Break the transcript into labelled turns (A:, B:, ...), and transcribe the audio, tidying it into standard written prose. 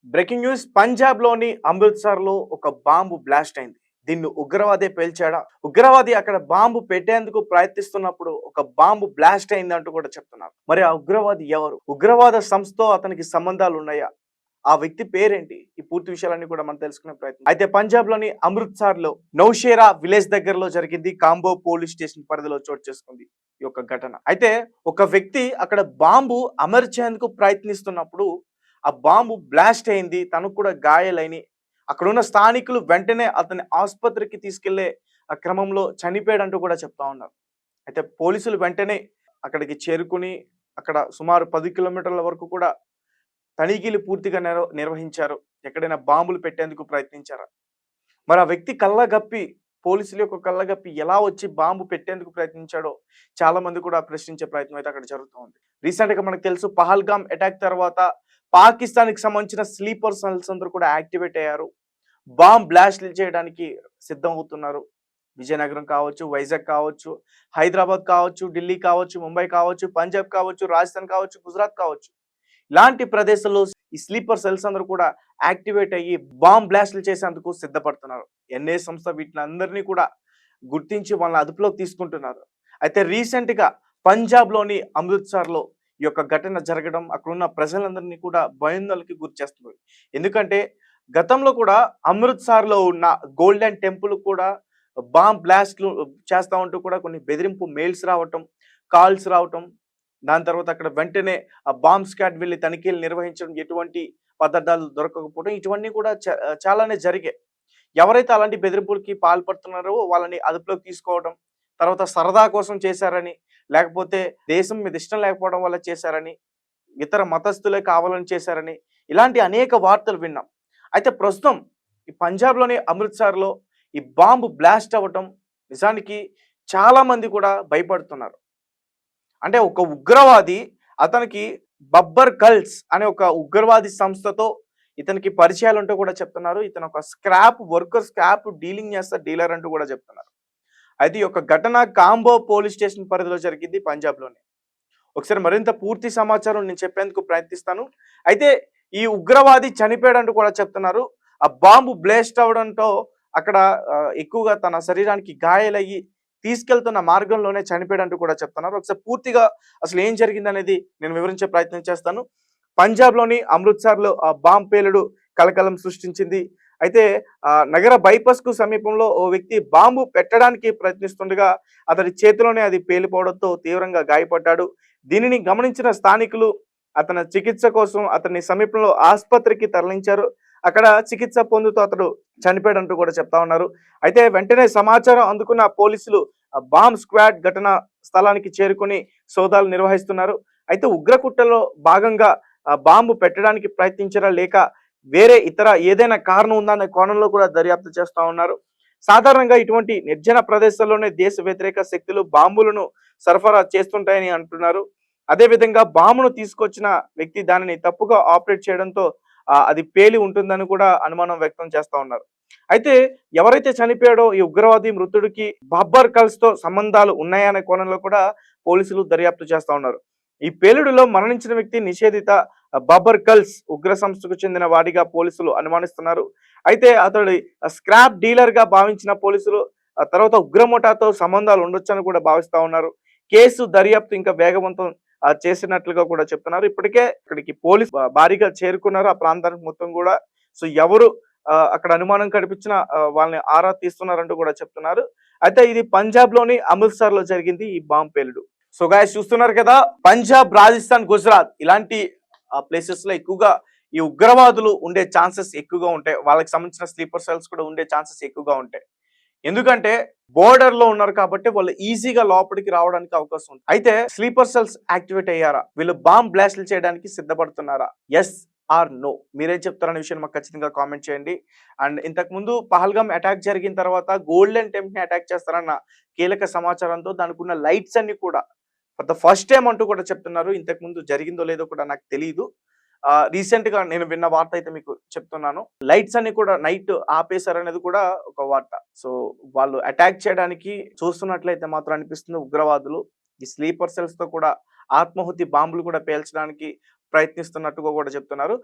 A: Breaking news పంజాబ్లోని అమృత్సర్‌లో ఒక bomb blast అయింది. దీన్ని ఉగ్రవాదే పేల్చాడా? ఉగ్రవాది అక్కడ బాంబు పెట్టేందుకు ప్రయత్నిస్తున్నప్పుడు ఒక బాంబు బ్లాస్ట్ అయిందంటూ కూడా చెప్తున్నారు. మరి ఆ ఉగ్రవాది ఎవరు? ఉగ్రవాద సంస్థతో అతనికి సంబంధాలు ఉన్నాయా? ఆ వ్యక్తి పేరేంటి? ఈ పూర్తి విషయాలన్నీ కూడా మనం తెలుసుకునే ప్రయత్నం. అయితే పంజాబ్‌లోని అమృత్సర్‌లో నౌషేరా విలేజ్ దగ్గరలో జరిగింది. కాంబో పోలీస్ స్టేషన్ పరిధిలో చోటు చేసుకుంది ఈ యొక్క ఘటన. అయితే ఒక వ్యక్తి అక్కడ బాంబు అమర్చేందుకు ప్రయత్నిస్తున్నప్పుడు ఆ బాంబు బ్లాస్ట్ అయింది. తనకు కూడా గాయాలైనయి. అక్కడున్న స్థానికులు వెంటనే అతన్ని ఆసుపత్రికి తీసుకెళ్లే ఆ క్రమంలో చనిపోయాడంటూ కూడా చెప్తా ఉన్నారు. అయితే పోలీసులు వెంటనే అక్కడికి చేరుకుని అక్కడ సుమారు 10 కిలోమీటర్ల వరకు కూడా తనిఖీలు పూర్తిగా నిర్వహించారు. ఎక్కడైనా బాంబులు పెట్టేందుకు ప్రయత్నించారా? మరి ఆ వ్యక్తి కళ్ళగప్పి పోలీసుల యొక్క కళ్ళగప్పి ఎలా వచ్చి బాంబు పెట్టేందుకు ప్రయత్నించాడో చాలా మంది కూడా ప్రశ్నించే ప్రయత్నం అయితే అక్కడ జరుగుతూ ఉంది. రీసెంట్‌గా మనకు తెలుసు పహల్గామ్ అటాక్ తర్వాత పాకిస్తాన్‌కి సంబంధించిన స్లీపర్ సెల్స్ అందరూ కూడా యాక్టివేట్ అయ్యారు. బాంబ్ బ్లాస్ట్‌లు చేయడానికి సిద్ధమవుతున్నారు. విజయనగరం కావచ్చు, వైజాగ్ కావచ్చు, హైదరాబాద్ కావచ్చు, ఢిల్లీ కావచ్చు, ముంబై కావచ్చు, పంజాబ్ కావచ్చు, రాజస్థాన్ కావచ్చు, గుజరాత్ కావచ్చు. ఇలాంటి ప్రదేశాల్లో ఈ స్లీపర్ సెల్స్ అందరూ కూడా యాక్టివేట్ అయ్యి బాంబ్ బ్లాస్ట్‌లు చేసేందుకు సిద్ధపడుతున్నారు. ఎన్ఐఏ సంస్థ వీటినందరినీ కూడా గుర్తించి వాళ్ళని అదుపులోకి తీసుకుంటున్నారు. అయితే రీసెంట్‌గా పంజాబ్‌లోని అమృత్సర్‌లో ఈ యొక్క ఘటన జరగడం అక్కడున్న ప్రజలందరినీ కూడా భయాందోళనకి గురిచేస్తుంది. ఎందుకంటే గతంలో కూడా అమృత్సర్‌లో ఉన్న గోల్డెన్ టెంపుల్ కూడా బాంబ్ బ్లాస్ట్‌లు చేస్తా ఉంటూ కూడా కొన్ని బెదిరింపు మెయిల్స్ రావటం, కాల్స్ రావటం, దాని తర్వాత అక్కడ వెంటనే ఆ బాంబ్ స్క్వాడ్ వెళ్లి తనిఖీలు నిర్వహించడం, ఎటువంటి పదార్థాలు దొరకకపోవడం ఇటువన్నీ కూడా చాలానే జరిగాయి. ఎవరైతే అలాంటి బెదిరింపులకి పాల్పడుతున్నారో వాళ్ళని అదుపులోకి తీసుకోవడం, తర్వాత సరదా కోసం చేశారని, లేకపోతే దేశం మీద ఇష్టం లేకపోవడం వల్ల చేశారని, ఇతర మతస్థులే కావాలని చేశారని, ఇలాంటి అనేక వార్తలు విన్నాం. అయితే ప్రస్తుతం ఈ పంజాబ్‌లోని అమృత్సర్‌లో ఈ బాంబు బ్లాస్ట్ అవ్వటం నిజానికి చాలా మంది కూడా భయపడుతున్నారు. అంటే ఒక ఉగ్రవాది అతనికి బబ్బర్ గర్ల్స్ అనే ఒక ఉగ్రవాది సంస్థతో ఇతనికి పరిచయాలుంటూ కూడా చెప్తున్నారు. ఇతను ఒక స్క్రాప్ డీలింగ్ చేస్తా డీలర్ అంటూ కూడా చెప్తున్నారు. అయితే ఈ యొక్క ఘటన కాంబో పోలీస్ స్టేషన్ పరిధిలో జరిగింది పంజాబ్‌లోనే. ఒకసారి మరింత పూర్తి సమాచారం నేను చెప్పేందుకు ప్రయత్నిస్తాను. అయితే ఈ ఉగ్రవాది చనిపోయాడంటూ కూడా చెప్తున్నారు. ఆ బాంబు బ్లాస్ట్ అవ్వడంతో అక్కడ ఎక్కువగా తన శరీరానికి గాయాలయ్యి తీసుకెళ్తున్న మార్గంలోనే చనిపోయాడంటూ కూడా చెప్తున్నారు. ఒకసారి పూర్తిగా అసలు ఏం జరిగిందనేది నేను వివరించే ప్రయత్నం చేస్తాను. పంజాబ్‌లోని అమృత్సర్‌లో ఆ బాంబ్ పేలుడు కలకలం సృష్టించింది. అయితే నగర బైపాస్‌కు సమీపంలో ఓ వ్యక్తి బాంబు పెట్టడానికి ప్రయత్నిస్తుండగా అతడి చేతిలోనే అది పేలిపోవడంతో తీవ్రంగా గాయపడ్డాడు. దీనిని గమనించిన స్థానికులు అతని చికిత్స కోసం అతన్ని సమీపంలో ఆసుపత్రికి తరలించారు. అక్కడ చికిత్స పొందుతూ అతడు చనిపోయాడంటూ కూడా చెప్తా ఉన్నారు. అయితే వెంటనే సమాచారం అందుకున్న పోలీసులు బాంబ్ స్క్వాడ్ ఘటనా స్థలానికి చేరుకొని సోదాలు నిర్వహిస్తున్నారు. అయితే ఉగ్రకుట్రలో భాగంగా బాంబు పెట్టడానికి ప్రయత్నించారా లేక వేరే ఇతర ఏదైనా కారణం ఉందా అనే కోణంలో కూడా దర్యాప్తు చేస్తా ఉన్నారు. సాధారణంగా ఇటువంటి నిర్జన ప్రదేశాల్లోనే దేశ వ్యతిరేక శక్తులు బాంబులను సరఫరా చేస్తుంటాయని అంటున్నారు. అదే విధంగా బాంబును తీసుకొచ్చిన వ్యక్తి దానిని తప్పుగా ఆపరేట్ చేయడంతో అది పేలి ఉంటుందని కూడా అనుమానం వ్యక్తం చేస్తా ఉన్నారు. అయితే ఎవరైతే చనిపోయాడో ఈ ఉగ్రవాది మృతుడికి బబ్బర్ కల్స్ తో సంబంధాలు ఉన్నాయనే కోణంలో కూడా పోలీసులు దర్యాప్తు చేస్తా ఉన్నారు. ఈ పేలుడులో మరణించిన వ్యక్తి నిషేధిత బబ్బర్ కల్స్ ఉగ్ర సంస్థకు చెందిన వాడిగా పోలీసులు అనుమానిస్తున్నారు. అయితే అతడి స్క్రాప్ డీలర్ గా భావించిన పోలీసులు తర్వాత ఉగ్రముఠాతో సంబంధాలు ఉండొచ్చని కూడా భావిస్తా ఉన్నారు. కేసు దర్యాప్తు ఇంకా వేగవంతం చేసినట్లుగా కూడా చెప్తున్నారు. ఇప్పటికే ఇక్కడికి పోలీస్ భారీగా చేరుకున్నారు ఆ ప్రాంతానికి మొత్తం కూడా. సో ఎవరు అక్కడ అనుమానం కనిపించిన వాళ్ళని ఆరా తీస్తున్నారంటూ కూడా చెప్తున్నారు. అయితే ఇది పంజాబ్ లోని అమృత్సర్ లో జరిగింది ఈ బాంబ్ పేలుడు. సో గాయస్ చూస్తున్నారు కదా, పంజాబ్, రాజస్థాన్, గుజరాత్ ఇలాంటి ప్లేసెస్ లో ఎక్కువగా ఈ ఉగ్రవాదులు ఉండే ఛాన్సెస్ ఎక్కువగా ఉంటాయి. వాళ్ళకి సంబంధించిన స్లీపర్ సెల్స్ కూడా ఉండే ఛాన్సెస్ ఎక్కువగా ఉంటాయి. ఎందుకంటే బోర్డర్ లో ఉన్నారు కాబట్టి వాళ్ళు ఈజీగా లోపలికి రావడానికి అవకాశం ఉంది. అయితే స్లీపర్ సెల్స్ యాక్టివేట్ అయ్యారా? వీళ్ళు బాంబ్ బ్లాస్ట్లు చేయడానికి సిద్ధపడుతున్నారా? Yes are no? మీరేం చెప్తారనే విషయాన్ని మాకు ఖచ్చితంగా కామెంట్ చేయండి. అండ్ ఇంతకు ముందు పహల్గామ్ అటాక్ జరిగిన తర్వాత గోల్డెన్ టెంపుల్ ని అటాక్ చేస్తారన్న కీలక సమాచారంతో దానికి ఉన్న లైట్స్ అన్ని కూడా ఫర్ ద ఫస్ట్ టైం అంటూ కూడా చెప్తున్నారు. ఇంతకు ముందు జరిగిందో లేదో కూడా నాకు తెలియదు. రీసెంట్ గా నేను విన్న వార్త అయితే మీకు చెప్తున్నాను. లైట్స్ అన్ని కూడా నైట్ ఆపేశారనేది కూడా ఒక వార్త. సో వాళ్ళు అటాక్ చేయడానికి చూస్తున్నట్లయితే మాత్రం అనిపిస్తుంది ఉగ్రవాదులు ఈ స్లీపర్ సెల్స్ తో కూడా ఆత్మాహుతి బాంబులు కూడా పేల్చడానికి ప్రయత్నిస్తున్నట్టుగా కూడా చెప్తున్నారు.